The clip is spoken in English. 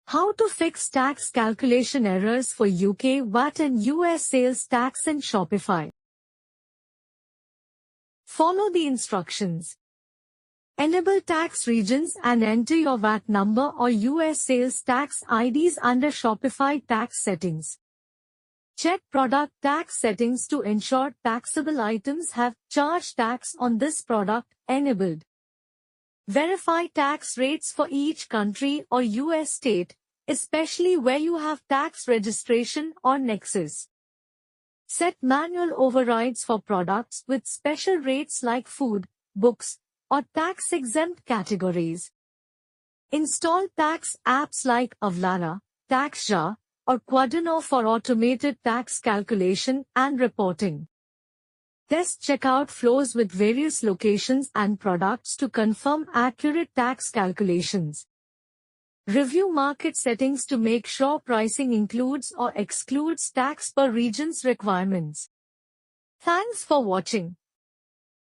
How to fix tax calculation errors for UK VAT and US sales tax in Shopify. Follow the instructions. Enable tax regions and enter your VAT number or US sales tax IDs under Shopify tax settings. Check product tax settings to ensure taxable items have charge tax on this product enabled. Verify tax rates for each country or US state, especially where you have tax registration or nexus. Set manual overrides for products with special rates like food, books, or tax-exempt categories. Install tax apps like Avlara, TaxJar, or Quadino for automated tax calculation and reporting. Test checkout flows with various locations and products to confirm accurate tax calculations. Review market settings to make sure pricing includes or excludes tax per region's requirements. Thanks for watching.